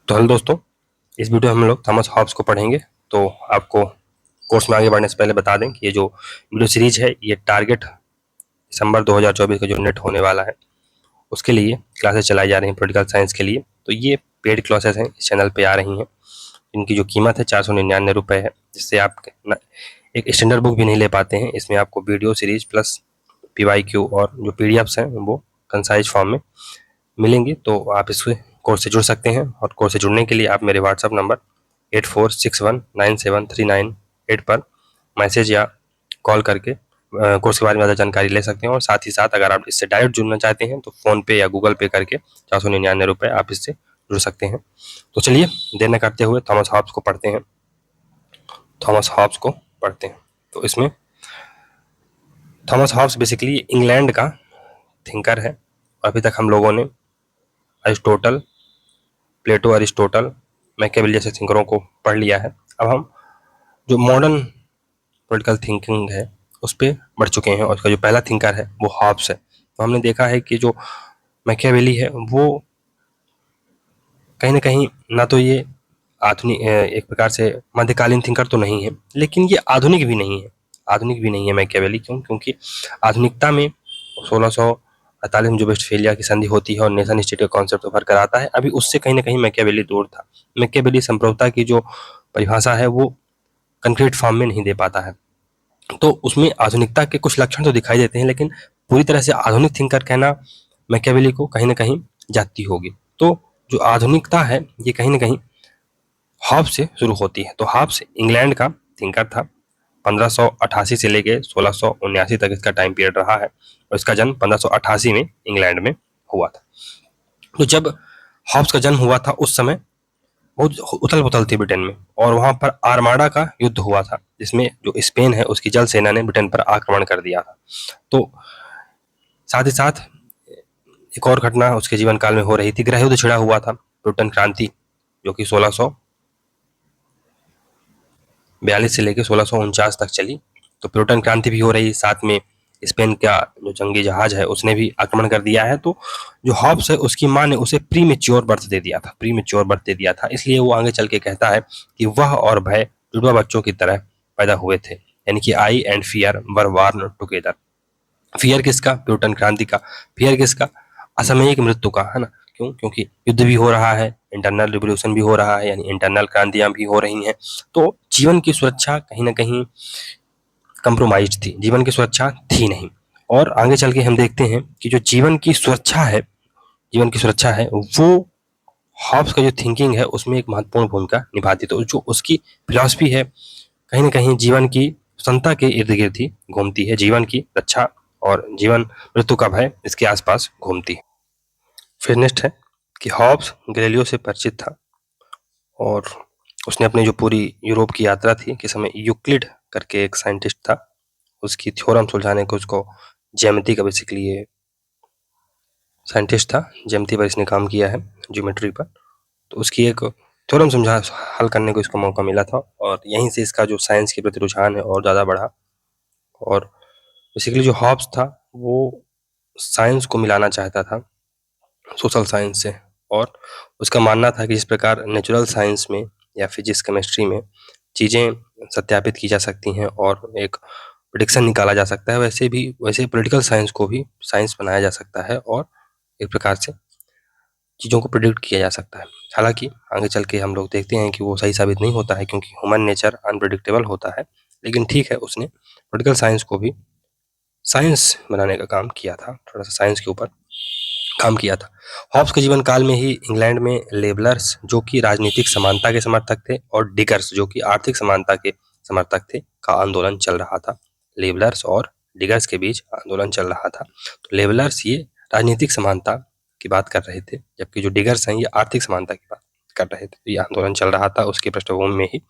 तो हेलो दोस्तों, इस वीडियो में हम लोग थॉमस हॉब्स को पढ़ेंगे। तो आपको कोर्स में आगे बढ़ने से पहले बता दें कि ये जो वीडियो सीरीज है ये टारगेट दिसंबर 2024 का जो नेट होने वाला है उसके लिए क्लासेस चलाई जा रही हैं पॉलिटिकल साइंस के लिए। तो ये पेड क्लासेस हैं, इस चैनल पे आ रही हैं। इनकी जो कीमत है 499 रुपये है, जिससे आप एक स्टैंडर्ड बुक भी नहीं ले पाते हैं। इसमें आपको वीडियो सीरीज प्लस PYQ और जो PDFs हैं वो कंसाइज फॉर्म में मिलेंगे। तो आप इस कोर्स से जुड़ सकते हैं, और कोर्स से जुड़ने के लिए आप मेरे व्हाट्सअप नंबर 8461973978 पर मैसेज या कॉल करके कोर्स के बारे में ज़्यादा जानकारी ले सकते हैं। और साथ ही साथ अगर आप इससे डायरेक्ट जुड़ना चाहते हैं तो फ़ोन पे या गूगल पे करके 499 रुपये आप इससे जुड़ सकते हैं। तो चलिए देर न करते हुए थॉमस हॉब्स को पढ़ते हैं। तो इसमें थॉमस हॉब्स बेसिकली इंग्लैंड का थिंकर है। अभी तक हम लोगों ने अरिस्टोटल, प्लेटो, अरिस्टोटल, मैकियावेली जैसे थिंकरों को पढ़ लिया है। अब हम जो मॉडर्न पॉलिटिकल थिंकिंग है उस पर बढ़ चुके हैं, और उसका जो पहला थिंकर है वो हॉब्स है। तो हमने देखा है कि जो मैकियावेली है वो कहीं ना कहीं ना तो ये आधुनिक एक प्रकार से मध्यकालीन थिंकर तो नहीं है, लेकिन ये आधुनिक भी नहीं है मैकियावेली। क्योंकि आधुनिकता में 1648 में जो वेस्टफेलिया की संधि होती है और नेशन स्टेट का कॉन्सेप्ट उभर कर आता है, अभी उससे कहीं ना कहीं मैकियावेली दूर था। मैकियावेली संप्रभुता की जो परिभाषा है वो कंक्रीट फॉर्म में नहीं दे पाता है। तो उसमें आधुनिकता के कुछ लक्षण तो दिखाई देते हैं, लेकिन पूरी तरह से आधुनिक थिंकर कहना मैकियावेली को कहीं ना कहीं जाती होगी। तो जो आधुनिकता है ये कहीं ना कहीं हॉब्स से शुरू होती है। तो हॉब्स इंग्लैंड का थिंकर था। 1588 से लेके 1679 तक इसका टाइम पीरियड रहा है, और इसका जन्म 1588 में इंग्लैंड में हुआ था। तो जब हॉब्स का जन्म हुआ था उस समय बहुत उथल पुथल थी ब्रिटेन में, और वहां पर आर्माडा का युद्ध हुआ था, जिसमें जो स्पेन है उसकी जल सेना ने ब्रिटेन पर आक्रमण कर दिया था। तो साथ ही साथ एक और घटना उसके जीवन काल में हो रही थी, गृह युद्ध छिड़ा हुआ था, प्यूटन क्रांति, जो कि 1642 से लेकर 1649 तक चली। तो प्यूटन क्रांति भी हो रही, साथ में स्पेन का जो जंगी जहाज है उसने भी आक्रमण कर दिया है। तो जो हॉब्स है उसकी माँ ने उसे प्रीमेच्योर बर्थ दे दिया था। इसलिए वो आगे चल के कहता है कि वह और भय जुड़वा बच्चों की तरह पैदा हुए थे, यानी कि I and fear were born together. Fear किसका? प्यूटन क्रांति का। फियर किसका? असामयिक मृत्यु का, है ना। क्यों? क्योंकि युद्ध भी हो रहा है, इंटरनल रिवोल्यूशन भी हो रहा है, यानी इंटरनल क्रांतियां भी हो रही हैं। तो जीवन की सुरक्षा कहीं ना कहीं कंप्रोमाइज थी, जीवन की सुरक्षा थी नहीं। और आगे चल के हम देखते हैं कि जो जीवन की सुरक्षा है वो हॉब्स का जो थिंकिंग है उसमें एक महत्वपूर्ण भूमिका निभाती। तो जो उसकी फिलॉसफी है कहीं ना कहीं जीवन की स्वतंत्रता के इर्द गिर्द ही घूमती है, जीवन की रक्षा और जीवन मृत्यु का भय इसके आसपास घूमती है। फिर नेक्स्ट है कि हॉब्स गैलीलियो से परिचित था, और उसने अपनी जो पूरी यूरोप की यात्रा थी के समय यूक्लिड करके एक साइंटिस्ट था, उसकी थ्योरम सुलझाने को, उसको ज्यामिति का बेसिकली ये साइंटिस्ट था, ज्यामिति पर इसने काम किया है, ज्योमेट्री पर। तो उसकी एक थ्योरम समझा हल करने को इसको मौका मिला था, और यहीं से इसका जो साइंस के प्रति रुझान है और ज़्यादा बढ़ा। और बेसिकली जो हॉब्स था वो साइंस को मिलाना चाहता था सोशल साइंस से, और उसका मानना था कि जिस प्रकार नेचुरल साइंस में या फिजिक्स केमिस्ट्री में चीज़ें सत्यापित की जा सकती हैं और एक प्रेडिक्शन निकाला जा सकता है, वैसे पॉलिटिकल साइंस को भी साइंस बनाया जा सकता है, और एक प्रकार से चीज़ों को प्रिडिक्ट किया जा सकता है। हालांकि आगे चल के हम लोग देखते हैं कि वो सही साबित नहीं होता है, क्योंकि ह्यूमन नेचर अनप्रिडिक्टेबल होता है। लेकिन ठीक है, उसने पॉलिटिकल साइंस को भी साइंस बनाने का काम किया था, थोड़ा सा साइंस के ऊपर काम किया था। हॉब्स के जीवन काल में ही इंग्लैंड में लेबलर्स, जो कि राजनीतिक समानता के समर्थक थे, और डिगर्स, जो कि आर्थिक समानता के समर्थक थे, का आंदोलन चल रहा था। लेबलर्स और डिगर्स के बीच आंदोलन चल रहा था। तो लेबलर्स ये राजनीतिक समानता की बात कर रहे थे, जबकि जो डिगर्स हैं ये आर्थिक समानता की बात कर रहे थे। तो ये आंदोलन चल रहा था, उसकी पृष्ठभूमि में ही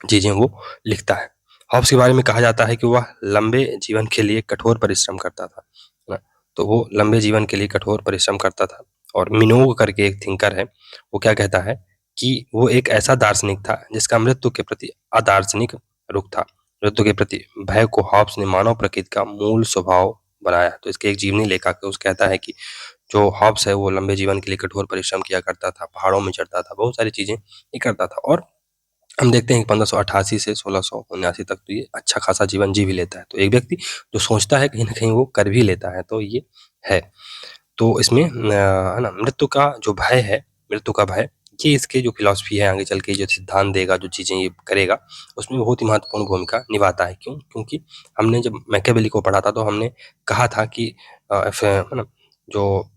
चीजें वो लिखता है। हॉब्स के बारे में कहा जाता है कि वह लंबे जीवन के लिए कठोर परिश्रम करता था, है ना। तो वो लंबे जीवन के लिए कठोर परिश्रम करता था। और मिनोग करके एक थिंकर है, वो क्या कहता है कि वो एक ऐसा दार्शनिक था जिसका मृत्यु के प्रति अदार्शनिक रुख था। मृत्यु के प्रति भय को हॉब्स ने मानव प्रकृति का मूल स्वभाव बनाया। तो इसके एक जीवनी लेखा के उस कहता है कि जो हॉब्स है वो लंबे जीवन के लिए कठोर परिश्रम किया करता था, पहाड़ों में चढ़ता था, बहुत सारी चीज़ें ये करता था और हम देखते हैं कि 1588 से 1679 तक तो ये अच्छा खासा जीवन जी भी लेता है। तो एक व्यक्ति जो सोचता है कहीं न कहीं वो कर भी लेता है, तो ये है। तो इसमें है ना मृत्यु का जो भय है, मृत्यु का भय, ये इसके जो फ़िलॉसफ़ी है आगे चल के जो सिद्धांत देगा, जो चीज़ें ये करेगा, उसमें बहुत ही महत्वपूर्ण भूमिका निभाता है। क्यों? क्योंकि हमने जब मैकियावेली को पढ़ा था तो हमने कहा था कि है ना, जो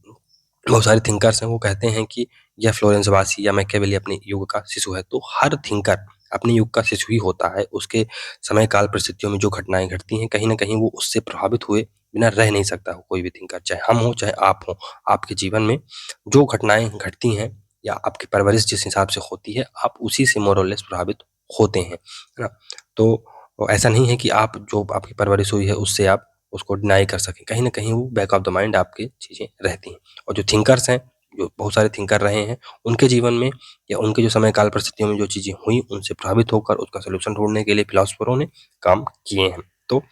बहुत सारे थिंकर्स हैं वो कहते हैं कि यह फ्लोरेंस वासी या मैकियावेली अपने युग का शिशु है। तो हर थिंकर अपने युग का शिशु ही होता है। उसके समय काल परिस्थितियों में जो घटनाएँ घटती हैं, कहीं न कहीं वो उससे प्रभावित हुए बिना रह नहीं सकता कोई भी थिंकर, चाहे हम हों, चाहे आप हों। आपके जीवन में जो घटनाएँ घटती हैं या आपकी परवरिश जिस हिसाब से होती है, आप उसी से मोर और लेस प्रभावित होते हैं, है ना? तो ऐसा नहीं है कि आप जो आपकी परवरिश हुई है उससे आप उसको डिनाई कर सकें। कहीं न कहीं वो बैक ऑफ द माइंड आपकी चीज़ें रहती हैं। और जो थिंकर्स हैं, जो बहुत सारे थिंकर रहे हैं, उनके जीवन में या उनके जो समय काल परिस्थितियों में जो चीज़ें हुई, उनसे प्रभावित होकर उसका सॉल्यूशन ढूँढने के लिए फिलॉसफरों ने काम किए हैं। तो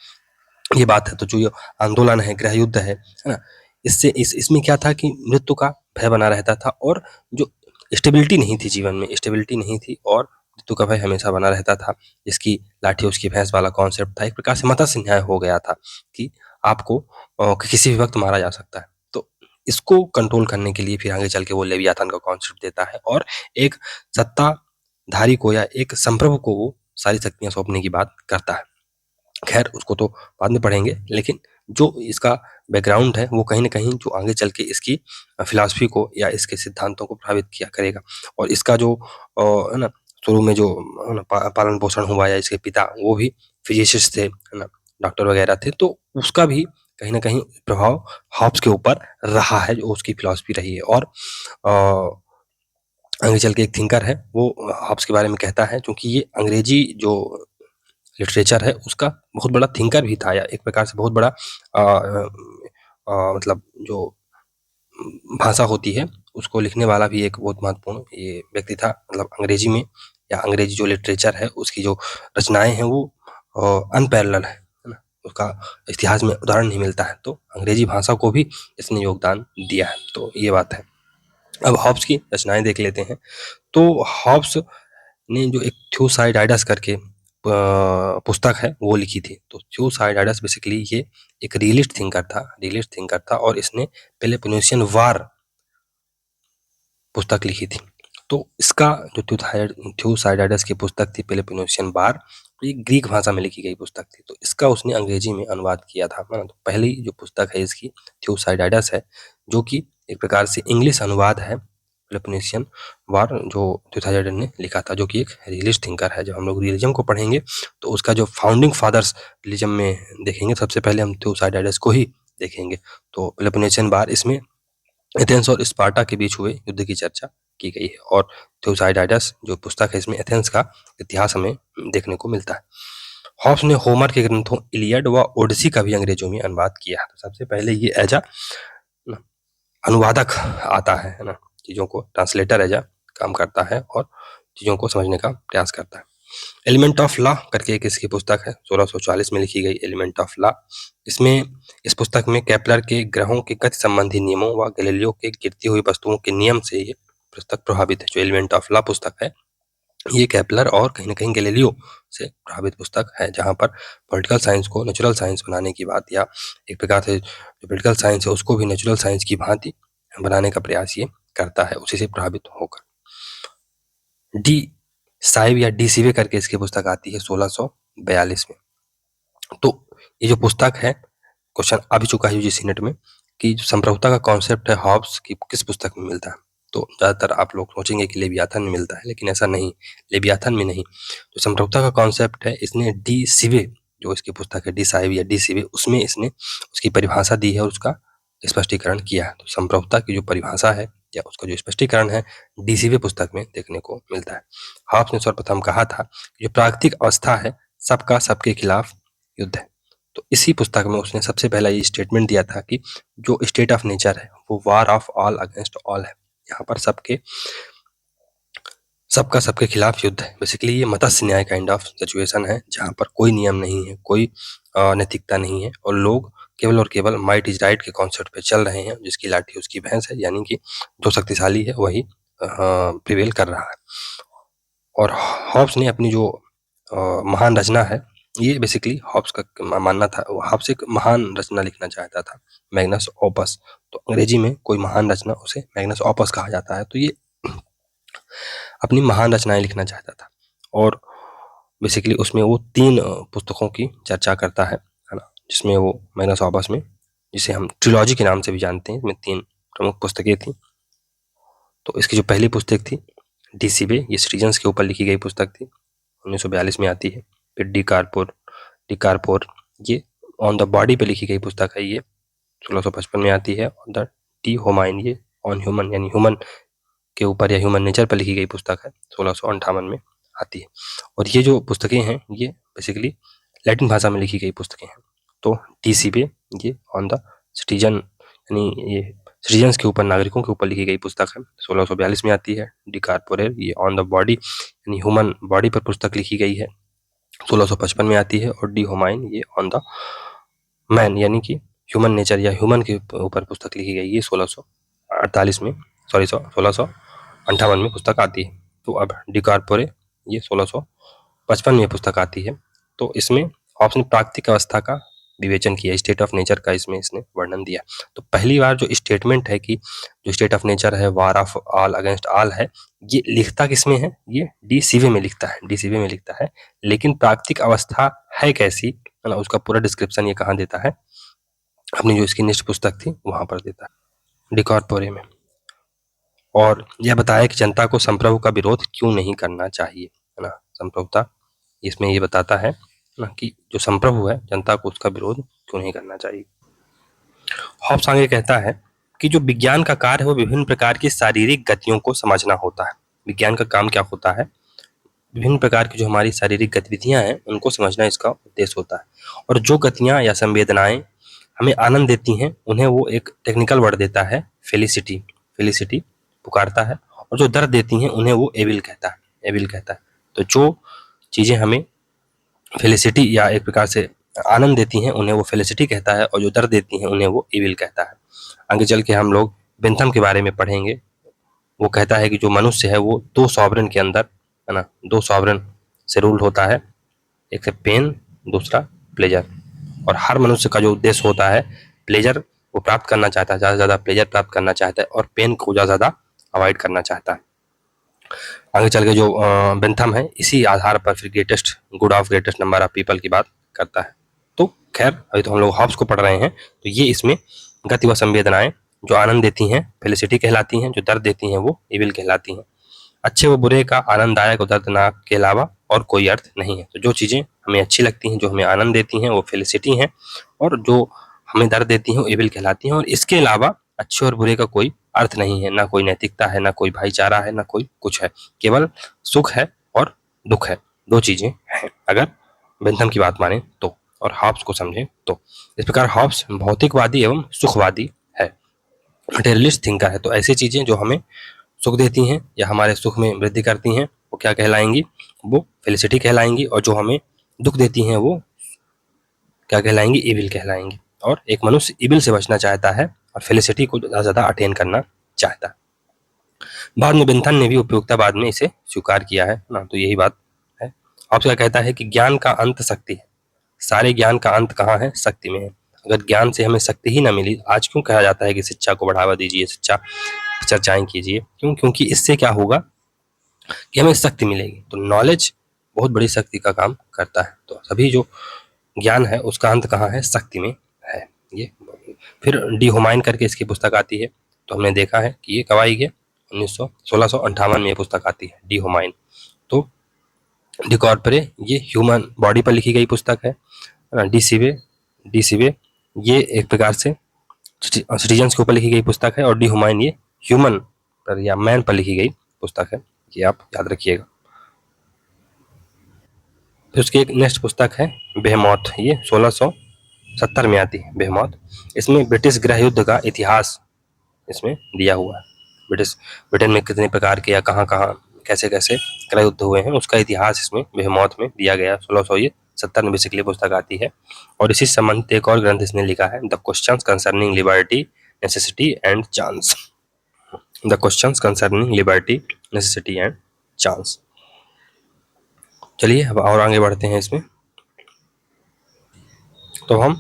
ये बात है। तो जो ये आंदोलन है, गृह युद्ध है ना? इससे इसमें क्या था कि मृत्यु का भय बना रहता था और जो स्टेबिलिटी नहीं थी जीवन में, स्टेबिलिटी नहीं थी और मृत्यु का भय हमेशा बना रहता था। जिसकी लाठी उसकी भैंस वाला कॉन्सेप्ट था। एक प्रकार से मतस्य न्याय हो गया था कि आपको किसी भी वक़्त मारा जा सकता है। तो इसको कंट्रोल करने के लिए फिर आगे चल के वो लेवियाथन का कॉन्सेप्ट देता है और एक सत्ताधारी को या एक संप्रभु को वो सारी शक्तियाँ सौंपने की बात करता है। खैर उसको तो बाद में पढ़ेंगे, लेकिन जो इसका बैकग्राउंड है वो कहीं न कहीं जो आगे चल के इसकी फ़िलॉसफ़ी को या इसके सिद्धांतों को प्रभावित किया करेगा। और इसका जो है ना, शुरू में जो है ना पालन-पोषण हुआ या इसके पिता वो भी फ़िज़िसिस्ट थे, है ना? डॉक्टर वगैरह थे, तो उसका भी कहीं न कहीं प्रभाव हॉब्स के ऊपर रहा है, जो उसकी फ़िलॉसफ़ी रही है। और आगे चल के एक थिंकर है, वो हॉब्स के बारे में कहता है, चूँकि ये अंग्रेज़ी जो लिटरेचर है उसका बहुत बड़ा थिंकर भी था या एक प्रकार से बहुत बड़ा मतलब जो भाषा होती है उसको लिखने वाला भी एक बहुत महत्वपूर्ण ये व्यक्ति था। मतलब अंग्रेजी में या अंग्रेजी जो लिटरेचर है उसकी जो रचनाएँ हैं वो अनपैरेलल है ना? उसका इतिहास में उदाहरण नहीं मिलता है, तो अंग्रेजी भाषा को भी इसने योगदान दिया है, तो ये बात है। अब हॉब्स की रचनाएँ देख लेते हैं। तो हॉब्स ने जो एक थ्यूसाइडाइडस करके पुस्तक है वो लिखी थी। तो थ्यूसाइडाइडस बेसिकली ये एक रियलिस्ट थिंकर था और इसने पेलोपोनेशियन वार पुस्तक लिखी थी। तो इसका जो थ्यूसाइडाइडस की पुस्तक थी पेलोपोनेशियन वार, तो ये ग्रीक भाषा में लिखी गई पुस्तक थी। तो इसका उसने अंग्रेजी में अनुवाद किया था। है ना? तो पहली जो पुस्तक है इसकी थ्यूसाइडाइडस है, जो कि एक प्रकार से इंग्लिश अनुवाद है पेलोपोनेशियन वार, जो थ्यूसाइडाइडस ने लिखा था, जो कि एक रियलिस्ट थिंकर है। जब हम लोग रियलिज्म को पढ़ेंगे तो उसका जो फाउंडिंग फादर्स रियलिज्म में देखेंगे, सबसे पहले हम थ्यूसाइडाइडस को ही देखेंगे। तो पेलोपोनेशियन वार, इसमें एथेंस और स्पार्टा के बीच हुए युद्ध की चर्चा की गई है और थ्यूसाइडाइडस जो पुस्तक है इसमें एथेंस का इतिहास हमें देखने को मिलता है। हॉब्स ने होमर के ग्रंथों इलियड व ओडिसी का भी अंग्रेजों में अनुवाद किया। तो सबसे पहले ये एज अ अनुवादक आता है ना? चीज़ों को ट्रांसलेटर एज अ काम करता है और चीज़ों को समझने का प्रयास करता है। एलिमेंट ऑफ लॉ करके एक इसकी पुस्तक है, 1640 में लिखी गई एलिमेंट ऑफ लॉ। इसमें इस पुस्तक में केपलर के ग्रहों के गति संबंधी नियमों व गैलीलियो के गिरती हुई वस्तुओं के नियम से ये पुस्तक प्रभावित है। जो एलिमेंट ऑफ लॉ पुस्तक है, ये केपलर और कहीं न कहीं गैलीलियो से प्रभावित पुस्तक है, जहाँ पर पॉलिटिकल साइंस को नेचुरल साइंस बनाने की बात या एक प्रकार से जो पॉलिटिकल साइंस है उसको भी नेचुरल साइंस की भांति बनाने का प्रयास ये करता है, उसी से प्रभावित होकर। डी साइब या डी सिवे करके इसकी पुस्तक आती है 1642 में। तो ये जो पुस्तक है, क्वेश्चन आ भी चुका है यूजीसी नेट में कि जो संप्रभुता का कॉन्सेप्ट है हॉब्स की किस पुस्तक में मिलता है। तो ज़्यादातर आप लोग सोचेंगे कि लेवियाथन में मिलता है, लेकिन ऐसा नहीं, लेवियाथन में नहीं। जो संप्रभुता का कॉन्सेप्ट है इसने डी सिवे, जो इसकी पुस्तक है डी साइब या डी सिवे, उसमें इसने उसकी परिभाषा दी है और उसका स्पष्टीकरण किया है। तो संप्रभुता की जो परिभाषा है या उसका जो स्पष्टीकरण है डी सिवे पुस्तक में देखने को मिलता है। हॉब्स ने सर्वप्रथम कहा था कि जो प्राकृतिक अवस्था है सबका सबके खिलाफ युद्ध है। तो इसी पुस्तक में उसने सबसे पहला ये स्टेटमेंट दिया था कि जो स्टेट ऑफ नेचर है वो war of all against all है। यहाँ पर सबका सबके खिलाफ युद्ध है। बेसिकली ये मत्स्य न्याय काइंड ऑफ सिचुएशन है, जहाँ पर कोई नियम नहीं है, कोई नैतिकता नहीं है और लोग केवल और केवल माइट इज राइट के कॉन्सेप्ट पे चल रहे हैं, जिसकी लाठी उसकी भैंस है, यानी कि जो शक्तिशाली है वही प्रिवेल कर रहा है। और हॉब्स ने अपनी जो महान रचना है, ये बेसिकली हॉब्स का मानना था, हॉब्स एक महान रचना लिखना चाहता था, मैग्नस ओपस। तो अंग्रेजी में कोई महान रचना उसे मैग्नस ओपस कहा जाता है। तो ये अपनी महान रचनाएं लिखना चाहता था और बेसिकली उसमें वो 3 पुस्तकों की चर्चा करता है ना, जिसमें वो मैग्नस ओपस में, जिसे हम ट्रिलॉजी के नाम से भी जानते हैं, इसमें 3 प्रमुख पुस्तकें थी। तो इसकी जो पहली पुस्तक थी डीसीबे, ये सिटीजन्स के ऊपर लिखी गई पुस्तक थी, 1942 में आती है। फिर डी कारपोर, ये ऑन द बॉडी पे लिखी गई पुस्तक है, ये 1655 में आती है। और द डी होमाइन, ये ऑन ह्यूमन यानी ह्यूमन के ऊपर या ह्यूमन नेचर पर लिखी गई पुस्तक है, 1658 में आती है। और ये जो पुस्तकें हैं ये बेसिकली लैटिन भाषा में लिखी गई पुस्तकें हैं। तो डीसीबे ये ऑन द सिटीजन यानी ये सिटीजन्स के ऊपर, नागरिकों के ऊपर लिखी गई पुस्तक है, 1642 में आती है। डी कारपोरेर, ये ऑन द बॉडी यानी ह्यूमन बॉडी पर पुस्तक लिखी गई है, 1655 में आती है। और डी होमाइन, ये ऑन द मैन यानी कि ह्यूमन नेचर या ह्यूमन के ऊपर पुस्तक लिखी गई, ये 1658 में 1658 में पुस्तक आती है। तो अब डी कारपोरे ये 1655 में पुस्तक आती है। तो इसमें हॉब्स ने प्राकृतिक अवस्था का विवेचन किया, स्टेट ऑफ नेचर का इसमें इसने वर्णन दिया। तो पहली बार जो स्टेटमेंट है कि जो स्टेट ऑफ नेचर है war of all against all है, ये लिखता किसमें है, ये डीसीवे में लिखता है, डीसीवे में लिखता है। लेकिन प्राकृतिक अवस्था है कैसी, है ना, उसका पूरा डिस्क्रिप्शन ये कहाँ देता है, अपनी जो इसकी नेक्स्ट पुस्तक थी वहां पर देता है, डी कारपोरे में। और यह बताया कि जनता को संप्रभु का विरोध क्यों नहीं करना चाहिए, है ना, संप्रभुता इसमें ये बताता है ना कि जो संप्रभु है जनता को उसका विरोध क्यों नहीं करना चाहिए। हॉब्स आगे कहता है कि जो विज्ञान का कार्य है वो विभिन्न प्रकार की शारीरिक गतियों को समझना होता है। विज्ञान का काम क्या होता है, विभिन्न प्रकार की जो हमारी शारीरिक गतिविधियां हैं उनको समझना इसका उद्देश्य होता है। और जो गतियां या संवेदनाएं हमें आनंद देती हैं उन्हें वो एक टेक्निकल वर्ड देता है फेलिसिटी, फेलिसिटी पुकारता है। और जो दर्द देती हैं उन्हें वो एविल कहता है, एविल कहता है। तो जो चीजें हमें फेलिसिटी या एक प्रकार से आनंद देती हैं उन्हें वो फेलिसिटी कहता है, और जो दर्द देती हैं उन्हें वो एविल कहता है। आगे चल के हम लोग बेंथम के बारे में पढ़ेंगे। वो कहता है कि जो मनुष्य है वो 2 सॉवरेन के अंदर, है ना, 2 सॉवरेन से रूल होता है, एक है पेन, दूसरा प्लेजर। और हर मनुष्य का जो उद्देश्य होता है, प्लेजर वो प्राप्त करना चाहता है, ज़्यादा से ज़्यादा प्लेजर प्राप्त करना चाहता है, और पेन को ज़्यादा से ज़्यादा अवॉइड करना चाहता है। आगे चल के जो बेंथम है इसी आधार पर फिर greatest good of greatest number of people की बात करता है। तो खैर अभी तो हम लोग हॉब्स को पढ़ रहे हैं, तो ये इसमें गति व संवेदनाएं जो आनंद देती हैं फेलिसिटी कहलाती हैं, जो दर्द देती हैं वो इविल कहलाती हैं। अच्छे व बुरे का आनंददायक और दर्दनाक के अलावा और कोई अर्थ नहीं है। तो जो चीज़ें हमें अच्छी लगती हैं, जो हमें आनंद देती हैं वो फेलिसिटी हैं, और जो हमें दर्द देती हैं वो इविल कहलाती हैं। और इसके अलावा अच्छे और बुरे का कोई अर्थ नहीं है, ना कोई नैतिकता है, ना कोई भाईचारा है, ना कोई कुछ है, केवल सुख है और दुख है, 2 चीजें हैं अगर बेंथम की बात माने तो, और हॉब्स को समझें तो। इस प्रकार हॉब्स भौतिकवादी एवं सुखवादी है, मटेरियलिस्ट थिंकर है। तो ऐसी चीजें जो हमें सुख देती हैं या हमारे सुख में वृद्धि करती हैं वो क्या कहलाएंगी, वो फेलिसिटी कहलाएंगी। और जो हमें दुख देती हैं वो क्या कहलाएंगी, इविल कहलाएंगी। और एक मनुष्य इविल से बचना चाहता है और फेलिसिटी को ज़्यादा से ज़्यादा अटेन करना चाहता है। बाद में बेंथम ने भी उपयोगितावाद में इसे स्वीकार किया है ना, तो यही बात है। अब क्या कहता है कि ज्ञान का अंत शक्ति है, सारे ज्ञान का अंत कहाँ है, शक्ति में है। अगर ज्ञान से हमें शक्ति ही ना मिली, आज क्यों कहा जाता है कि शिक्षा को बढ़ावा दीजिए, शिक्षा चर्चाएं कीजिए, क्यों, क्योंकि इससे क्या होगा कि हमें शक्ति मिलेगी। तो नॉलेज बहुत बड़ी शक्ति का काम करता है। तो सभी जो ज्ञान है उसका अंत कहाँ है, शक्ति में है। ये फिर डी होमाइन करके इसकी पुस्तक आती है, तो हमने देखा है कि ये कब आई है, 1658 में ये पुस्तक आती है, डी होमाइन। तो डी कॉर्पोरे ये ह्यूमन बॉडी पर लिखी गई पुस्तक है। डी सीवे ये एक प्रकार से सिटीजन्स के ऊपर लिखी गई पुस्तक है, और डी होमाइन ये ह्यूमन पर या मैन पर लिखी गई पुस्तक है, ये आप याद रखिएगा। फिर उसकी एक नेक्स्ट पुस्तक है बेहेमोथ, ये 1670 में आती है बेहेमोथ। इसमें ब्रिटिश गृह युद्ध का इतिहास इसमें दिया हुआ है, ब्रिटेन में कितने प्रकार के या कहाँ कहाँ कैसे कैसे गृह युद्ध हुए हैं उसका इतिहास इसमें बेहेमोथ में दिया गया, 70 में बेसिकली पुस्तक आती है। और इसी से संबंधित एक और ग्रंथ इसने लिखा है, the questions concerning liberty, necessity and chance. The questions concerning liberty, necessity and chance. चलिए अब और आगे बढ़ते हैं इसमें। तो हम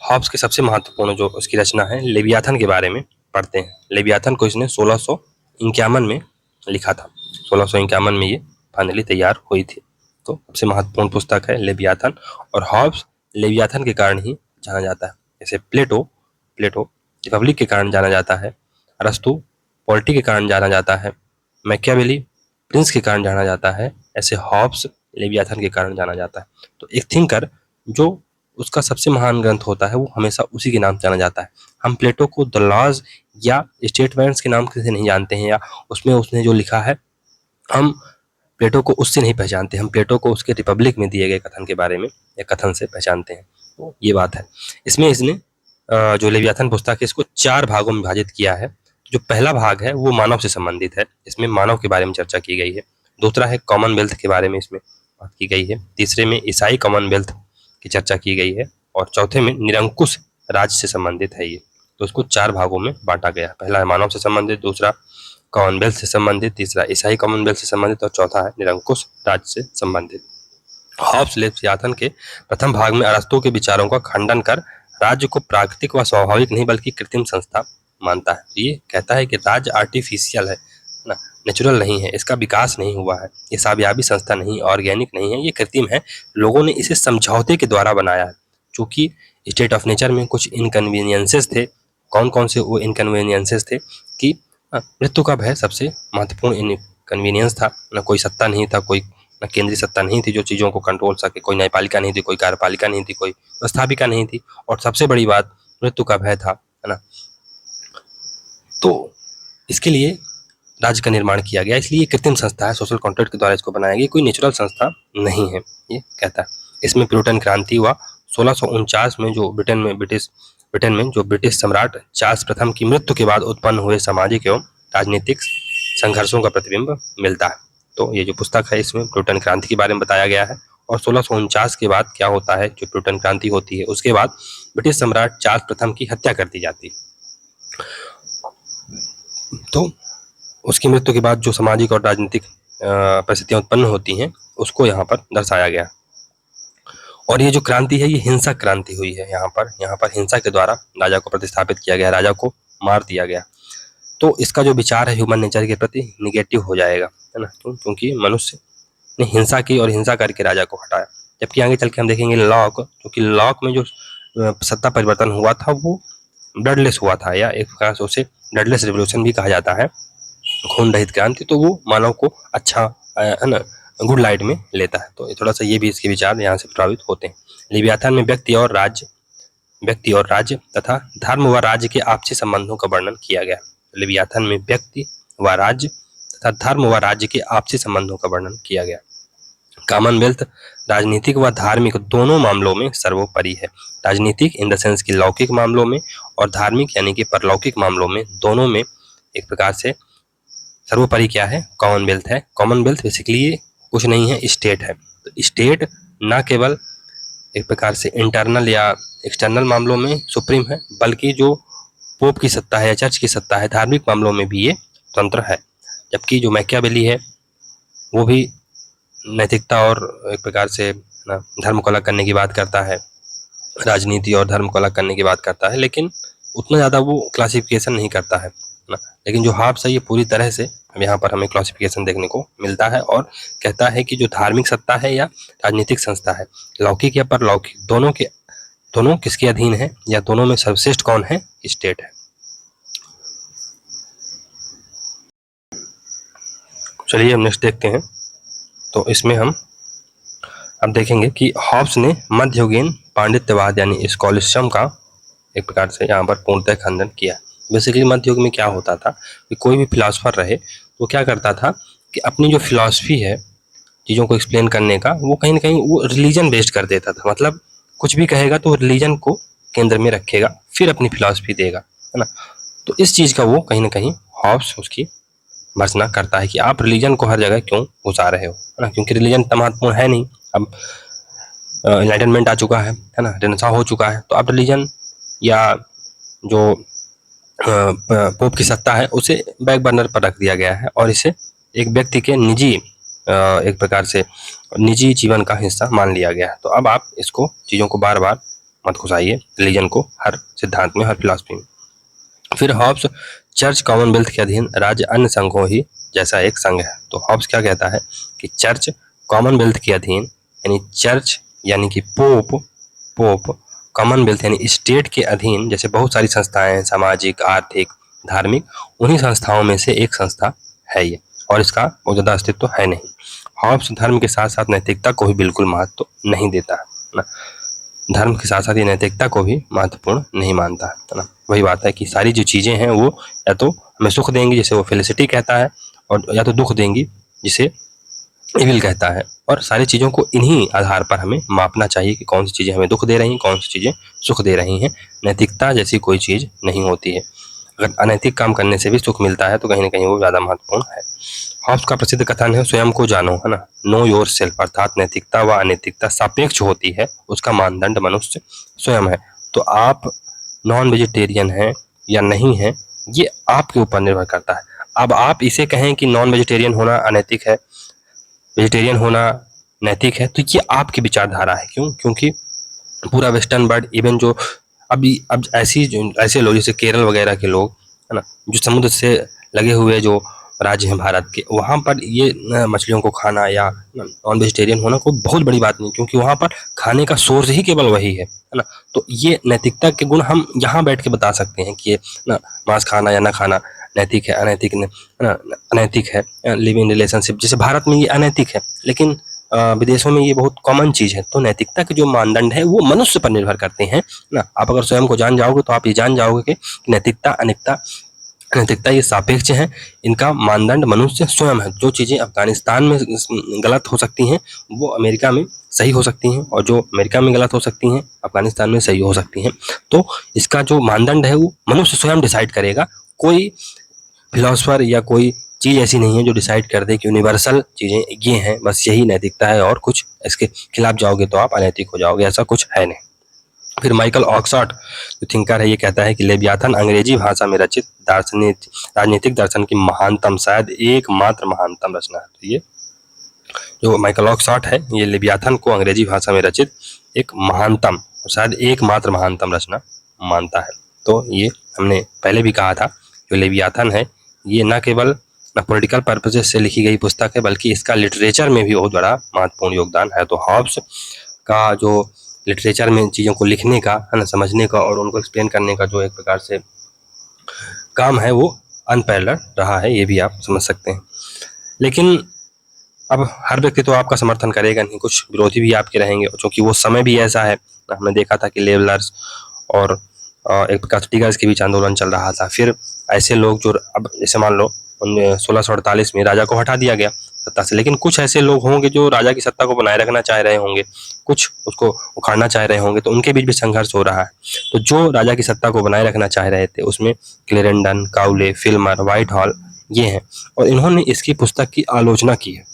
हॉब्स के सबसे महत्वपूर्ण जो उसकी रचना है लेवियाथन के बारे में पढ़ते हैं। लेवियाथन को इसने 1651 में लिखा था। 1651 में ये फाइनली तैयार हुई थी। तो सबसे महत्वपूर्ण पुस्तक है लेवियाथन। और हॉब्स लेवियाथन के कारण ही जाना जाता है। जैसे प्लेटो रिपब्लिक के कारण जाना जाता है, अरस्तु पॉलिटी के कारण जाना जाता है, मैकियावेली प्रिंस के कारण जाना जाता है, ऐसे हॉब्स लेवियाथन के कारण जाना जाता है। तो एक थिंकर जो उसका सबसे महान ग्रंथ होता है वो हमेशा उसी के नाम से जाना जाता है। हम प्लेटो को द लॉज या स्टेटमेंट्स के नाम से नहीं जानते हैं, या उसमें उसने जो लिखा है हम प्लेटो को उससे नहीं पहचानते। हम प्लेटो को उसके रिपब्लिक में दिए गए कथन के बारे में या कथन से पहचानते हैं। तो ये बात है। इसमें इसने जो लेवियाथन पुस्तक है इसको 4 भागों में विभाजित किया है। जो पहला भाग है वो मानव से संबंधित है, इसमें मानव के बारे में चर्चा की गई है। दूसरा है कॉमनवेल्थ के बारे में इसमें बात की गई है। तीसरे में ईसाई कॉमनवेल्थ की चर्चा की गई है। और चौथे में निरंकुश राज्य से संबंधित है ये। तो इसको 4 भागों में बांटा गया। पहला है मानव से संबंधित, दूसरा कॉमनवेल्थ से संबंधित, तीसरा ईसाई कॉमनवेल्थ से संबंधित और चौथा है निरंकुश राज्य से संबंधित। हॉब्स लेवियाथन के प्रथम भाग में अरस्तु के विचारों का खंडन कर राज्य को प्राकृतिक व स्वाभाविक नहीं बल्कि कृत्रिम संस्था मानता है। ये कहता है कि राज्य आर्टिफिशियल है ना, नेचुरल नहीं है, इसका विकास नहीं हुआ है, ये साबियाबी संस्था नहीं, ऑर्गेनिक नहीं है, ये कृत्रिम है, लोगों ने इसे समझौते के द्वारा बनाया है। चूंकि स्टेट ऑफ नेचर में कुछ इनकन्वीनियंसेस थे। कौन कौन से वो इनकन्वीनियंसेस थे कि मृत्यु का भय सबसे महत्वपूर्ण इनकन्वीनियंस था। न कोई सत्ता नहीं था, कोई न केंद्रीय सत्ता नहीं थी जो चीज़ों को कंट्रोल सके, कोई न्यायपालिका नहीं थी, कोई कार्यपालिका नहीं थी, कोई व्यवस्थापिका नहीं थी, और सबसे बड़ी बात मृत्यु का भय था, है ना। तो इसके लिए राज्य का निर्माण किया गया, इसलिए कृत्रिम संस्था है, सोशल कॉन्ट्रैक्ट के द्वारा इसको बनाया गया, कोई नेचुरल संस्था नहीं है, ये कहता है। इसमें प्यूरिटन क्रांति हुआ 1649 में, जो ब्रिटेन में जो ब्रिटिश सम्राट चार्ल्स प्रथम की मृत्यु के बाद उत्पन्न हुए सामाजिक एवं राजनीतिक संघर्षों का प्रतिबिंब मिलता है। तो ये जो पुस्तक है इसमें प्यूरिटन क्रांति के बारे में बताया गया है। और 1649 के बाद क्या होता है, जो प्यूरिटन क्रांति होती है उसके बाद ब्रिटिश सम्राट चार्ल्स प्रथम की हत्या कर दी जाती है। तो उसकी मृत्यु के बाद जो सामाजिक और राजनीतिक परिस्थितियां उत्पन्न होती हैं उसको यहाँ पर दर्शाया गया। और ये जो क्रांति है ये हिंसक क्रांति हुई है। यहाँ पर हिंसा के द्वारा राजा को प्रतिस्थापित किया गया, राजा को मार दिया गया। तो इसका जो विचार है ह्यूमन नेचर के प्रति निगेटिव हो जाएगा, है ना, क्योंकि मनुष्य ने हिंसा की और हिंसा करके राजा को हटाया। जबकि आगे चल के हम देखेंगे लॉक, क्योंकि लॉक में जो सत्ता परिवर्तन हुआ था वो ब्लडलेस हुआ था, या एक प्रकार से उसे ब्लडलेस रिवोल्यूशन भी कहा जाता है, खून रहित क्रांति। तो वो मानव को अच्छा, है ना, गुड लाइट में लेता है। तो थोड़ा सा ये भी इसके विचार यहाँ से प्रभावित होते हैं। लेवियाथन में व्यक्ति और राज्य तथा धर्म व राज्य के आपसी संबंधों का वर्णन किया गया। लेवियाथन में व्यक्ति व राज्य तथा धर्म व राज्य के आपसी संबंधों का वर्णन किया गया। कॉमनवेल्थ राजनीतिक व धार्मिक दोनों मामलों में सर्वोपरि है। राजनीतिक इन द सेंस की लौकिक मामलों में, और धार्मिक यानी कि परलौकिक मामलों में, दोनों में एक प्रकार से सर्वोपरि क्या है, कॉमनवेल्थ है। कॉमनवेल्थ बेसिकली कुछ नहीं है, स्टेट है। तो स्टेट ना केवल एक प्रकार से इंटरनल या एक्सटर्नल मामलों में सुप्रीम है, बल्कि जो पोप की सत्ता है या चर्च की सत्ता है, धार्मिक मामलों में भी ये स्वतंत्र है। जबकि जो मैकियावेली है वो भी नैतिकता और एक प्रकार से धर्म को अलग करने की बात करता है, राजनीति और धर्म को अलग करने की बात करता है, लेकिन उतना ज़्यादा वो क्लासिफिकेशन नहीं करता है ना। लेकिन जो हॉब्स है ये पूरी तरह से यहाँ पर हमें क्लासिफिकेशन देखने को मिलता है, और कहता है कि जो धार्मिक सत्ता है या राजनीतिक संस्था है, लौकिक या परलौकिक, दोनों किसके अधीन है, या दोनों में सर्वश्रेष्ठ कौन है, स्टेट है। चलिए हम नेक्स्ट देखते हैं। तो इसमें हम अब देखेंगे कि हॉब्स ने मध्ययुगीन पांडित्यवाद यानी स्कॉलिज्म का एक प्रकार से यहाँ पर पूर्णतः खंडन किया। बेसिकली मध्य युग में क्या होता था कि कोई भी फिलासफर रहे वो क्या करता था कि अपनी जो फिलॉसफी है चीज़ों को एक्सप्लेन करने का, वो कहीं ना कहीं वो रिलीजन बेस्ड कर देता था। मतलब कुछ भी कहेगा तो रिलीजन को केंद्र में रखेगा, फिर अपनी फिलॉसफी देगा, है ना। तो इस चीज़ का वो कहीं ना कहीं हॉब्स उसकी भर्त्सना करता है कि आप रिलीजन को हर जगह क्यों घुसा रहे हो, है ना, क्योंकि रिलीजन इतना महत्वपूर्ण है नहीं। अब एनलाइटनमेंट आ चुका है ना, रेनेसां हो चुका है, तो अब रिलीजन या जो पोप की सत्ता है उसे बैक बर्नर पर रख दिया गया है और इसे एक व्यक्ति के निजी एक प्रकार से निजी जीवन का हिस्सा मान लिया गया है। तो अब आप इसको चीज़ों को बार बार मत घुसाइए रिलीजन को हर सिद्धांत में, हर फिलॉसफी में। फिर हॉब्स चर्च कॉमनवेल्थ के अधीन राज्य अन्य संघों ही जैसा एक संघ है। तो हॉब्स क्या कहता है कि चर्च कॉमनवेल्थ के अधीन, यानी चर्च यानी कि पोप कॉमनवेल्थ यानी स्टेट के अधीन जैसे बहुत सारी संस्थाएं हैं, सामाजिक, आर्थिक, धार्मिक, उन्हीं संस्थाओं में से एक संस्था है ये, और इसका बहुत ज़्यादा अस्तित्व है नहीं। हॉब्स धर्म के साथ साथ नैतिकता को भी बिल्कुल महत्व नहीं देता है ना, धर्म के साथ साथ ये नैतिकता को भी महत्वपूर्ण नहीं मानता है ना। वही बात है कि सारी जो चीज़ें हैं वो या तो हमें सुख देंगी जिसे वो फेलिसिटी कहता है, और या तो दुख देंगी जिसे इविल कहता है, और सारी चीज़ों को इन्हीं आधार पर हमें मापना चाहिए कि कौन सी चीज़ें हमें दुख दे रही हैं, कौन सी चीज़ें सुख दे रही हैं। नैतिकता जैसी कोई चीज़ नहीं होती है। अगर अनैतिक काम करने से भी सुख मिलता है तो कहीं ना कहीं वो ज़्यादा महत्वपूर्ण है। हॉब्स का प्रसिद्ध कथन है स्वयं को जानो, है ना, नो योर सेल्फ, अर्थात नैतिकता व अनैतिकता सापेक्ष होती है, उसका मानदंड मनुष्य स्वयं है। तो आप नॉन वेजिटेरियन हैं या नहीं हैं ये आपके ऊपर निर्भर करता है। अब आप इसे कहें कि नॉन वेजिटेरियन होना अनैतिक है, वेजिटेरियन होना नैतिक है, तो ये आपकी विचारधारा है। क्यों? क्योंकि पूरा वेस्टर्न वर्ल्ड, इवन जो अब ऐसे लोग जैसे केरल वगैरह के लोग, है ना, जो समुद्र से लगे हुए जो राज्य हैं भारत के, वहाँ पर ये मछलियों को खाना या नॉन वेजिटेरियन होना कोई बहुत बड़ी बात नहीं, क्योंकि वहाँ पर खाने का सोर्स ही केवल वही है ना। तो ये नैतिकता के गुण हम यहाँ बैठ के बता सकते हैं कि ये ना मांस खाना या ना खाना नैतिक है, अनैतिक है ना, अनैतिक है। लिव इन रिलेशनशिप जैसे भारत में ये अनैतिक है, लेकिन विदेशों में ये बहुत कॉमन चीज़ है। तो नैतिकता के जो मानदंड है वो मनुष्य पर निर्भर करते हैं ना। आप अगर स्वयं को जान जाओगे तो आप ये जान जाओगे कि नैतिकता नैतिकता ये सापेक्ष है, इनका मानदंड मनुष्य स्वयं है। जो चीज़ें अफगानिस्तान में गलत हो सकती हैं वो अमेरिका में सही हो सकती हैं, और जो अमेरिका में गलत हो सकती हैं अफगानिस्तान में सही हो सकती हैं। तो इसका जो मानदंड है वो मनुष्य स्वयं डिसाइड करेगा। कोई फिलोसफर या कोई चीज़ ऐसी नहीं है जो डिसाइड कर दे कि यूनिवर्सल चीज़ें ये हैं, बस यही नैतिकता है, और कुछ इसके खिलाफ जाओगे तो आप अनैतिक हो जाओगे, ऐसा कुछ है नहीं। फिर माइकल ऑक्सफोर्ड जो थिंकर है ये कहता है कि लेवियाथन अंग्रेजी भाषा में रचित राजनीतिक दर्शन की महानतम, शायद एकमात्र महानतम रचना है। तो ये जो माइकल ऑक्सफोर्ड है ये लेवियाथन को अंग्रेजी भाषा में रचित एक महानतम, शायद एकमात्र महानतम रचना मानता है। तो ये हमने पहले भी कहा था, जो लेवियाथन है ये न केवल पॉलिटिकल पर्पजेस से लिखी गई पुस्तक है, बल्कि इसका लिटरेचर में भी बहुत बड़ा महत्वपूर्ण योगदान है। तो हॉब्स का जो लिटरेचर में चीज़ों को लिखने का, है ना, समझने का और उनको एक्सप्लेन करने का जो एक प्रकार से काम है वो अनपैरेलल रहा है, ये भी आप समझ सकते हैं। लेकिन अब हर व्यक्ति तो आपका समर्थन करेगा नहीं, कुछ विरोधी भी आपके रहेंगे, क्योंकि वो समय भी ऐसा है। हमने देखा था कि लेवलर्स और एक प्रकार टिगर्स के बीच आंदोलन चल रहा था। फिर ऐसे लोग जो अब जैसे मान लो 1648 में राजा को हटा दिया गया सत्ता से, लेकिन कुछ ऐसे लोग होंगे जो राजा की सत्ता को बनाए रखना चाह रहे होंगे, कुछ उसको उखाड़ना चाह रहे होंगे, तो उनके बीच भी संघर्ष हो रहा है। तो जो राजा की सत्ता को बनाए रखना चाह रहे थे उसमें क्लेरेंडन, काउले, फिल्मर, व्हाइट हॉल ये हैं, और इन्होंने इसकी पुस्तक की आलोचना की है,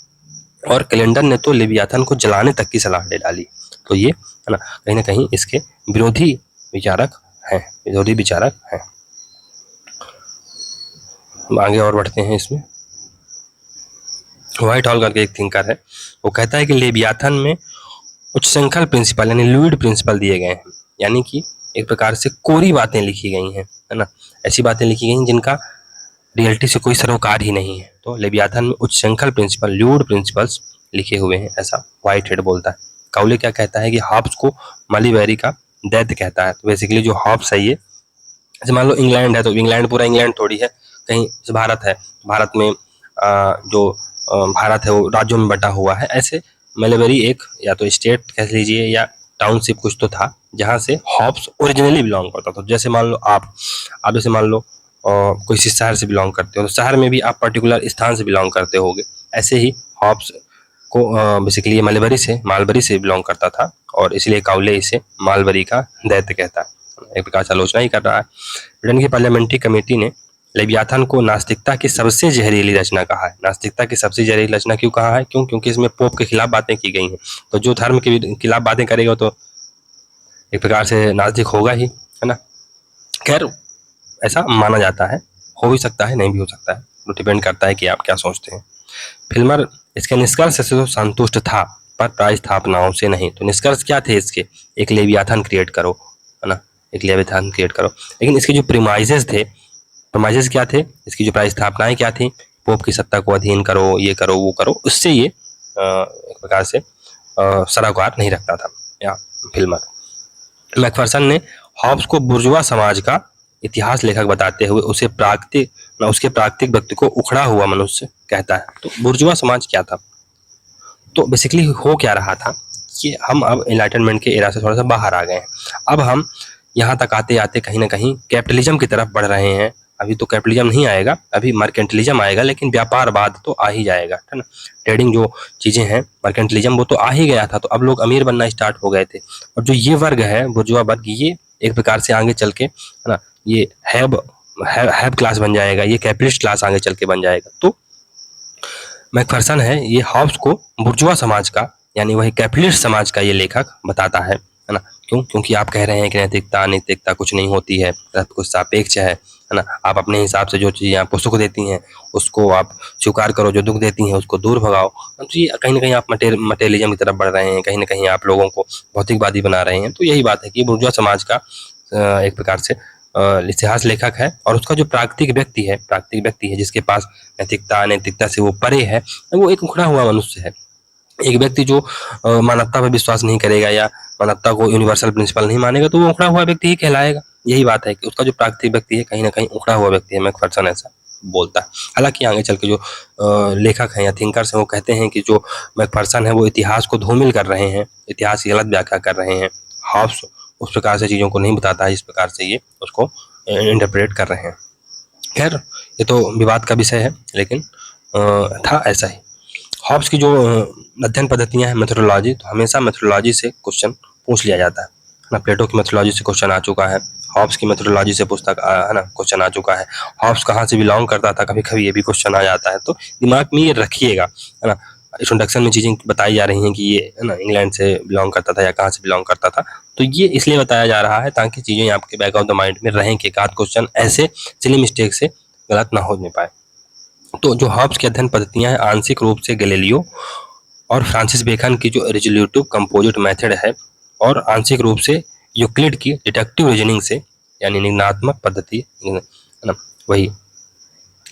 और कैलेंडर ने तो लेवियाथन को जलाने तक की सलाह दे डाली। तो ये है ना कहीं इसके विरोधी विचारक हैं, विरोधी विचारक हैं। आगे और बढ़ते हैं इसमें। व्हाइट हॉल करके एक थिंकर है, वो कहता है कि लेवियाथन में उच्चश्रृंखल प्रिंसिपल यानी लुइड प्रिंसिपल दिए गए हैं, यानी कि एक प्रकार से कोरी बातें लिखी गई हैं, है ना, ऐसी बातें लिखी गई जिनका रियलिटी से कोई सरोकार ही नहीं है। तो लेवियाथन में उच्चश्रृंखल प्रिंसिपल, लुइड प्रिंसिपल्स लिखे हुए हैं, ऐसा व्हाइट हेड बोलता है। काउले क्या कहता है कि हॉब्स को मलीबेरी का दैत्य कहता है। तो बेसिकली जो हॉब्स है ये, जैसे मान लो इंग्लैंड है तो इंग्लैंड पूरा इंग्लैंड थोड़ी है, कहीं भारत है, भारत में जो भारत है वो राज्यों में बटा हुआ है। ऐसे मलीबेरी एक या तो स्टेट कह लीजिए या टाउनशिप कुछ तो था जहाँ से हॉब्स ओरिजिनली बिलोंग करता था। जैसे मान लो आप जैसे मान लो कोई शहर से बिलोंग करते हो तो शहर में भी आप पर्टिकुलर स्थान से बिलोंग करते होगे। ऐसे ही हॉब्स को बेसिकली मालबरी से बिलोंग करता था, और इसलिए काउले इसे मालबरी का दैत्य कहता है, एक प्रकार से आलोचना ही कर रहा है। ब्रिटेन की पार्लियामेंट्री कमेटी ने लेवियाथन को नास्तिकता की सबसे जहरीली रचना कहा है। नास्तिकता की सबसे जहरीली रचना क्यों कहा है? क्योंकि इसमें पोप के खिलाफ बातें की गई हैं। तो जो धर्म के खिलाफ बातें करेगा तो एक प्रकार से नास्तिक होगा ही, है ना। खैर, ऐसा माना जाता है, हो भी सकता है, नहीं भी हो सकता है, तो डिपेंड करता है कि आप क्या सोचते हैं। फिल्मर इसके निष्कर्ष से तो संतुष्ट था, पर प्रायस्थापनाओं से नहीं। तो निष्कर्ष क्या थे इसके? एक लेवियाथन क्रिएट करो, है ना, एक लेवियाथन क्रिएट करो। लेकिन इसके जो प्रीमाइजेस थे, प्रीमाइजेस क्या थे, इसकी जो प्रायस्थापनाएं क्या थी? पोप की सत्ता को अधीन करो, ये करो, वो करो। उससे ये एक प्रकार से सरोकार नहीं रखता था या फिल्मर। मैकफरसन ने हॉब्स को बुर्जुआ समाज का इतिहास लेखक बताते हुए उसके प्राकृतिक व्यक्ति को उखड़ा हुआ मनुष्य कहता है। तो बुर्जुआ समाज क्या था? तो बेसिकली हो क्या रहा था कि हम अब एनलाइटनमेंट के एरा से थोड़ा सा बाहर आ गए हैं। अब हम यहाँ तक आते आते कहीं ना कहीं कैपिटलिज्म की तरफ बढ़ रहे हैं। अभी तो कैपिटलिज्म नहीं आएगा, अभी मर्केंटलिज्म आएगा, लेकिन व्यापारवाद तो आ ही जाएगा, है ना। ट्रेडिंग जो चीजें हैं, मर्केंटलिज्म, वो तो आ ही गया था। तो अब लोग अमीर बनना स्टार्ट हो गए थे। और जो ये वर्ग है, बुर्जुआ वर्ग, ये एक प्रकार से आगे चल के, है ना, ये हैव क्लास बन जाएगा, ये कैपिटलिस्ट क्लास आगे चल के बन जाएगा। तो मैकफरसन है ये हॉब्स को बुर्जुआ समाज का, यानी वही कैपिटलिस्ट समाज का ये लेखक बताता है ना। क्योंकि आप कह रहे हैं कि नैतिकता अनैतिकता कुछ नहीं होती है, सब कुछ सापेक्ष है ना। आप अपने हिसाब से जो चीज़ें आपको सुख देती हैं उसको आप स्वीकार करो, जो दुख देती हैं उसको दूर भगाओ। तो ये कहीं ना कहीं आप मटेरियलिज्म की तरफ बढ़ रहे हैं, कहीं ना कहीं आप लोगों को भौतिकवादी बना रहे हैं। तो यही बात है कि बुर्जुआ समाज का एक प्रकार से इतिहास लेखक है, और उसका जो प्राकृतिक व्यक्ति है जिसके पास नैतिकता अनैतिकता से वो परे है, वो एक उखड़ा हुआ मनुष्य है। एक व्यक्ति जो मानवता पर विश्वास नहीं करेगा या मानवता को यूनिवर्सल प्रिंसिपल नहीं मानेगा, तो वो उखड़ा हुआ व्यक्ति ही कहलाएगा। यही बात है कि उसका जो प्राकृतिक व्यक्ति है कहीं ना कहीं उखड़ा हुआ व्यक्ति है। मैकफरसन ऐसा बोलता है। हालांकि आगे चल के जो लेखक हैं या थिंकर्स हैं वो कहते हैं कि जो मैकफरसन है वो इतिहास को धूमिल कर रहे हैं, इतिहास की गलत व्याख्या कर रहे हैं। हॉब्स उस प्रकार से चीज़ों को नहीं बताता है जिस प्रकार से ये उसको इंटरप्रेट कर रहे हैं। खैर, ये तो विवाद का विषय है, लेकिन था ऐसा ही। हॉब्स की जो अध्ययन पद्धतियां हैं, मेथोडोलॉजी, तो हमेशा मेथोडोलॉजी से क्वेश्चन पूछ लिया जाता है ना। प्लेटो की मेथोडोलॉजी से क्वेश्चन आ चुका है, हॉब्स की मेथोडोलॉजी से पुस्तक है ना क्वेश्चन आ चुका है। हॉब्स कहाँ से बिलोंग करता था, कभी कभी ये भी क्वेश्चन आ जाता है। तो दिमाग में ये रखिएगा, है ना। इंट्रोडक्शन में चीज़ें बताई जा रही हैं कि ये, है ना, इंग्लैंड से बिलोंग करता था या कहाँ से बिलोंग करता था। तो ये इसलिए बताया जा रहा है ताकि चीज़ें आपके बैक ऑफ द माइंड में रहें कि एक आध क्वेश्चन ऐसे सिली मिस्टेक से गलत ना हो पाए। तो जो हॉब्स की अध्ययन पद्धतियां हैं, आंशिक रूप से गैलीलियो और फ्रांसिस बेकन की जो रिजोल्यूटिव कंपोजिट मेथड है, और आंशिक रूप से यूक्लिड की डिडक्टिव रीजनिंग से, यानी निगमनात्मक पद्धति, है ना, वही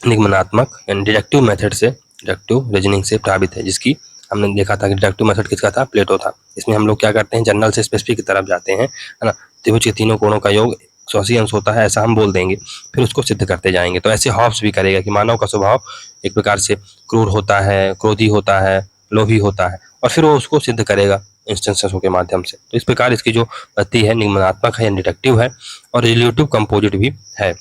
निगमनात्मक यानी डिडक्टिव मेथड से, डिडक्टिव रीजनिंग से प्रभावित है। जिसकी हमने देखा था कि डिडक्टिव मेथड किसका था? प्लेटो था। इसमें हम लोग क्या करते हैं, जनरल से स्पेसिफिक की तरफ जाते हैं, है ना। त्रिभुज के तीनों कोणों का योग 180 अंश होता है, ऐसा हम बोल देंगे, फिर उसको सिद्ध करते जाएंगे। तो ऐसे हॉब्स भी करेगा कि मानव का स्वभाव एक प्रकार से क्रूर होता है, क्रोधी होता है, लोभी होता है, और फिर वो उसको सिद्ध करेगा इंस्टेंसेसों के माध्यम से। तो इस प्रकार इसकी जो पद्धति है निगमनात्मक है, डिडक्टिव है, और रिलेटिव कंपोजिट भी है।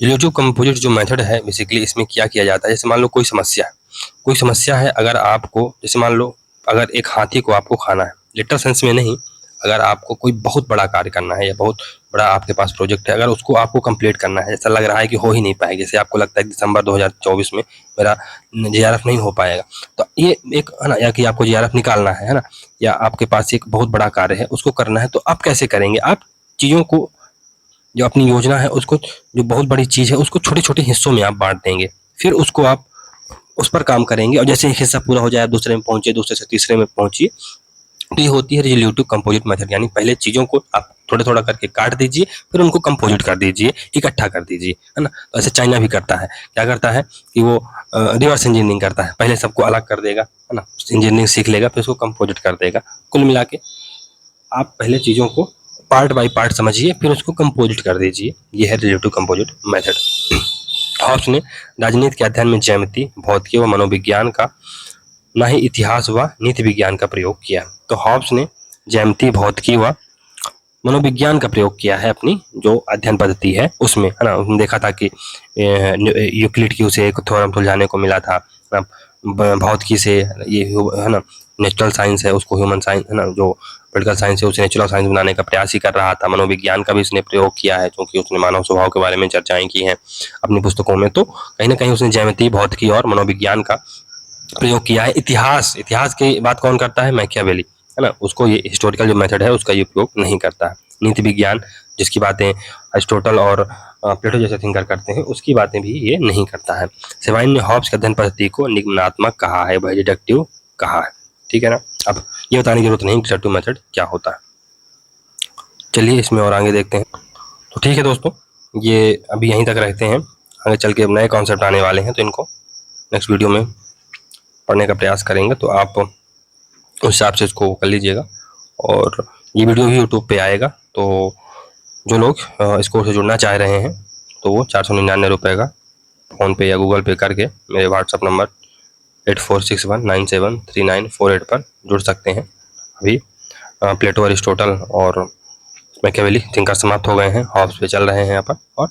रिलेटिव कंपोजिट जो मेथड है, बेसिकली इसमें क्या किया जाता है, जैसे मान लो कोई समस्या है, अगर आपको, जैसे मान लो अगर एक हाथी को आपको खाना है, लिटरल सेंस में नहीं, अगर आपको कोई बहुत बड़ा कार्य करना है या बहुत बड़ा आपके पास प्रोजेक्ट है, अगर उसको आपको कंप्लीट करना है, ऐसा लग रहा है कि हो ही नहीं पाएगा, जैसे आपको लगता है कि दिसंबर 2024 में मेरा जेआरएफ नहीं हो पाएगा, तो ये एक, है ना, या कि आपको जेआरएफ निकालना है ना, या आपके पास एक बहुत बड़ा कार्य है उसको करना है, तो आप कैसे करेंगे? आप चीज़ों को, जो अपनी योजना है उसको, जो बहुत बड़ी चीज़ है उसको छोटे छोटे हिस्सों में आप बांट देंगे, फिर उसको आप उस पर काम करेंगे, और जैसे एक हिस्सा पूरा हो जाए दूसरे में पहुंचे, दूसरे से तीसरे में पहुंचिए। तो ये होती है रिजोल्यूटिव कंपोजिट मेथड, यानी पहले चीज़ों को आप थोड़ा थोड़ा करके काट दीजिए, फिर उनको कंपोजिट कर दीजिए, इकट्ठा कर दीजिए, है ना। तो ऐसे चाइना भी करता है, क्या करता है कि वो रिवर्स इंजीनियरिंग करता है, पहले सबको अलग कर देगा, है ना, इंजीनियरिंग सीख लेगा, फिर उसको कंपोजिट कर देगा। कुल मिला के आप पहले चीज़ों को पार्ट बाय पार्ट समझिए, फिर उसको कंपोजिट कर दीजिए। ये है रिलेटिव कंपोजिट मेथड। हॉब्स ने राजनीति के अध्ययन में ज्यामिति, भौतिकी व मनोविज्ञान का, न ही इतिहास व नीति विज्ञान का प्रयोग किया। तो हॉब्स ने ज्यामिति, भौतिकी व मनोविज्ञान का प्रयोग किया है अपनी जो अध्ययन पद्धति है उसमें, है ना। उसने देखा था कि यूक्लिड की उसे एक थ्योरम सुलझाने को मिला था, भौतिकी से ये, है ना, नेचुरल साइंस है उसको ह्यूमन साइंस है ना, जो पॉलिटिकल साइंस है उसे नेचुरल साइंस बनाने का प्रयास ही कर रहा था। मनोविज्ञान का भी उसने प्रयोग किया है, क्योंकि उसने मानव स्वभाव के बारे में चर्चाएं की हैं अपनी पुस्तकों में। तो कहीं ना कहीं उसने ज्यामिति, भौतिकी और मनोविज्ञान का प्रयोग किया है। इतिहास इतिहास की बात कौन करता है? मैकियावेली, है ना, उसको ये हिस्टोरिकल जो मेथड है उसका ये उपयोग नहीं करता है। नीति विज्ञान, जिसकी बातें अरिस्टोटल और प्लेटो जैसे थिंकर करते हैं, उसकी बातें भी ये नहीं करता है। सेवाइन ने हॉब्स की अध्ययन पद्धति को निगमनात्मक कहा है, वह डिडक्टिव कहा है। ठीक है ना। अब ये बताने की जरूरत नहीं डिडक्टिव मेथड क्या होता है। चलिए इसमें और आगे देखते हैं। तो ठीक है दोस्तों, ये अभी यहीं तक रखते हैं। आगे चल के नए कॉन्सेप्ट आने वाले हैं, तो इनको नेक्स्ट वीडियो में पढ़ने का प्रयास करेंगे, तो आप उस हिसाब से इसको कर लीजिएगा। और ये वीडियो भी यूट्यूब पे आएगा, तो जो लोग इस कोर्स से जुड़ना चाह रहे हैं तो वो 499 रुपये का फ़ोनपे या गूगल पे करके मेरे व्हाट्सअप नंबर 8461973948 पर जुड़ सकते हैं। अभी प्लेटो, अरिस्टोटल और मैकियावेली थिंकर समाप्त हो गए हैं, हॉब्स पे चल रहे हैं यहाँ पर, और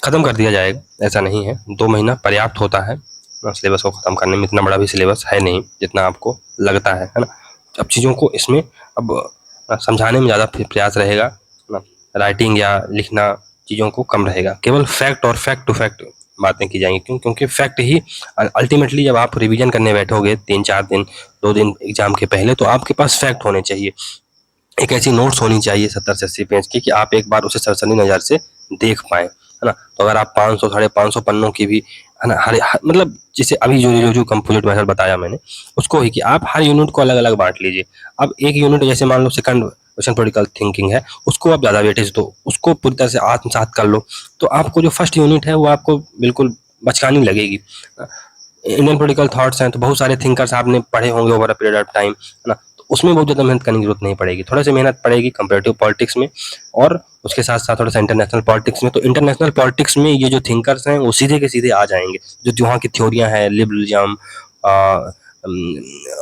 ख़त्म कर दिया जाएगा, ऐसा नहीं है। 2 महीना पर्याप्त होता है सिलेबस को ख़त्म करने में। इतना बड़ा भी सिलेबस है नहीं जितना आपको लगता है ना। अब चीज़ों को इसमें अब समझाने में ज़्यादा प्रयास रहेगा ना, राइटिंग या लिखना चीज़ों को कम रहेगा। केवल फैक्ट और फैक्ट टू फैक्ट बातें की जाएंगी। क्यों? क्योंकि फैक्ट ही अल्टीमेटली, जब आप रिवीजन करने बैठोगे 3-4 दिन, 2 दिन एग्जाम के पहले, तो आपके पास फैक्ट होने चाहिए। एक ऐसी नोट्स होनी चाहिए 70 से 80 पेज की कि आप एक बार उसे सरसरी नज़र से देख पाएँ, है ना। तो अगर आप 500 साढ़े 500 पन्नों की भी, है ना, हर मतलब जैसे अभी जो कंपोजिट मेथड बताया मैंने, उसको ही कि आप हर यूनिट को अलग अलग बांट लीजिए। अब एक यूनिट जैसे मान लो सेकंड क्वेश्चन पॉलिटिकल थिंकिंग है, उसको आप ज़्यादा वेटेज दो, उसको पूरी तरह से आत्मसात कर लो, तो आपको जो फर्स्ट यूनिट है वो आपको बिल्कुल बचकानी लगेगी। इंडियन पॉलिटिकल थॉट्स हैं, तो बहुत सारे थिंकर्स आपने पढ़े होंगे over a period of time, है ना, तो उसमें बहुत ज़्यादा मेहनत करने की जरूरत नहीं पड़ेगी। थोड़ा सी मेहनत पड़ेगी कंपेरेटिव पॉलिटिक्स में, और उसके साथ साथ थोड़ा सा इंटरनेशनल पॉलिटिक्स में। तो इंटरनेशनल पॉलिटिक्स में ये जो थिंकर्स हैं वो सीधे के सीधे आ जाएंगे, जो वहाँ की थ्योरियाँ हैं, लिबरलिज्म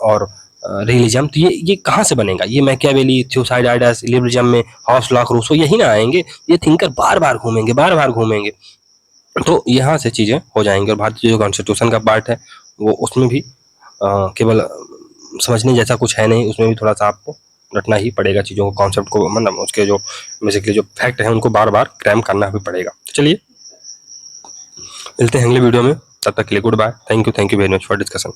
और रियलिज्म, तो ये कहाँ से बनेगा? ये मैकियावेली, थ्यूसाइडाइडस, लिबरलिज्म में हॉब्स, लॉक, रूसो, यही ना आएंगे। ये थिंकर बार बार घूमेंगे, तो यहाँ से चीज़ें हो जाएंगी। और भारतीय जो कॉन्स्टिट्यूशन का पार्ट है वो, उसमें भी केवल समझने जैसा कुछ है नहीं, उसमें भी थोड़ा सा आपको रटना ही पड़ेगा चीज़ों को, कॉन्सेप्ट को, मतलब उसके जो बेसिकली जो फैक्ट है उनको बार बार क्रैम करना भी पड़ेगा। तो चलिए मिलते हैं अगले वीडियो में, तब तक के लिए goodbye. Thank you very much for discussion.